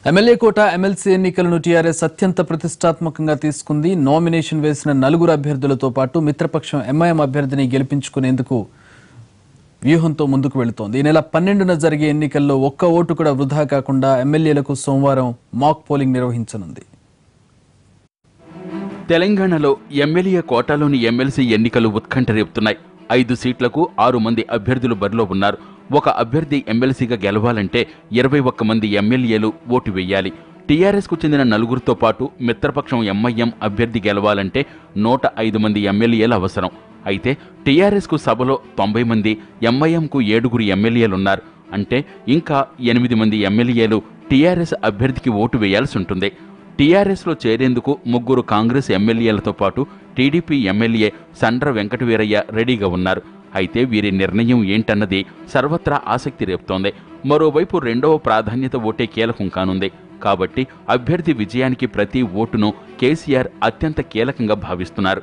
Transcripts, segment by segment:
MLA కోట MLC ఎన్నికలను TRS అత్యంత ప్రతిష్టాత్మకంగా తీసుకుంది. నామినేషన్ వేసిన 4 అభ్యర్థులతో పాటు మిత్రపక్షం ఎంఐఎం అభ్యర్థిని గెలిపించుకునేందుకు వ్యూహంతో ముందుకు వెళుతోంది. ఈ నెల 12న జరిగే ఎన్నికల్లో ఒక్క ఓటు కూడా వృధా కాకుండా ఎమ్మెల్యేలకు సోమవారం మాక్ పోలింగ్ నిర్వహించనుంది. తెలంగాణలో ఎమ్మెల్యే కోటాలోని ఎమ్మెల్సీ ఎన్నికలు ఉత్కంఠ రేపుతున్నాయి. 5 సీట్లకు 6 మంది అభ్యర్థులు బరిలో ఉన్నారు. ఒక అభ్యర్థి ఎమ్మెల్సీగా గెలవాలంటే 21 మంది ఎమ్మెల్యేలు ఓటు వేయాలి. టీఆర్ఎస్కు చెందిన 4తో పాటు మిత్రపక్షం ఎంఐఎం అభ్యర్థి గెలవాలంటే 105 మంది ఎమ్మెల్యేలు అవసరం. అయితే టీఆర్ఎస్కు సభలో 90 మంది, ఎంఐఎంకు 7 ఎమ్మెల్యేలున్నారు. అంటే ఇంకా 8 మంది ఎమ్మెల్యేలు టీఆర్ఎస్ అభ్యర్థికి ఓటు వేయాల్సి ఉంటుంది. టీఆర్ఎస్లో చేరేందుకు 3 కాంగ్రెస్ ఎమ్మెల్యేలతో పాటు టీడీపీ ఎమ్మెల్యే సండ్ర వెంకటవీరయ్య రెడీగా ఉన్నారు. అయితే వీరి నిర్ణయం ఏంటన్నది సర్వత్రా ఆసక్తి రేపుతోంది. మరోవైపు 2వ ప్రాధాన్యత ఓటే కీలకం కానుంది. కాబట్టి అభ్యర్థి విజయానికి ప్రతి ఓటును కేసీఆర్ అత్యంత కీలకంగా భావిస్తున్నారు.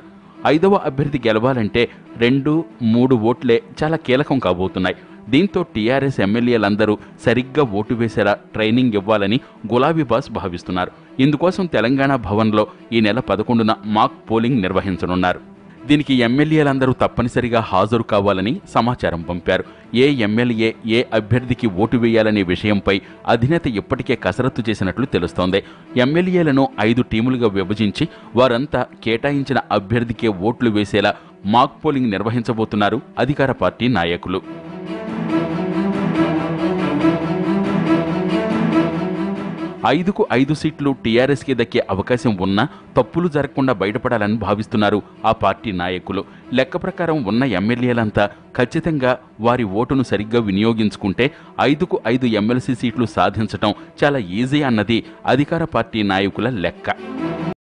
5వ అభ్యర్థి గెలవాలంటే 2, 3 ఓట్లే చాలా కీలకం కాబోతున్నాయి. దీంతో టీఆర్ఎస్ ఎమ్మెల్యేలందరూ సరిగ్గా ఓటు వేసేలా ట్రైనింగ్ ఇవ్వాలని గులాబీ బాస్ భావిస్తున్నారు. ఇందుకోసం తెలంగాణ భవన్లో ఈ నెల 11న మాక్ పోలింగ్ నిర్వహించనున్నారు. దీనికి ఎమ్మెల్యేలందరూ తప్పనిసరిగా హాజరు కావాలని సమాచారం పంపారు. ఏ ఎమ్మెల్యే ఏ అభ్యర్థికి ఓటు వేయాలనే విషయంపై అధినేత ఇప్పటికే కసరత్తు చేసినట్లు తెలుస్తోంది. ఎమ్మెల్యేలను 5 టీములుగా విభజించి వారంతా కేటాయించిన అభ్యర్థికే ఓట్లు వేసేలా మాక్ పోలింగ్ నిర్వహించబోతున్నారు అధికార పార్టీ నాయకులు. 5కు 5 సీట్లు టీఆర్ఎస్కి దక్కే అవకాశం ఉన్నా తప్పులు జరగకుండా బయటపడాలని భావిస్తున్నారు ఆ పార్టీ నాయకులు. లెక్క ప్రకారం ఉన్న ఎమ్మెల్యేలంతా ఖచ్చితంగా వారి ఓటును సరిగ్గా వినియోగించుకుంటే 5కు 5 ఎమ్మెల్సీ సీట్లు సాధించడం చాలా ఈజీ అన్నది అధికార పార్టీ నాయకుల లెక్క.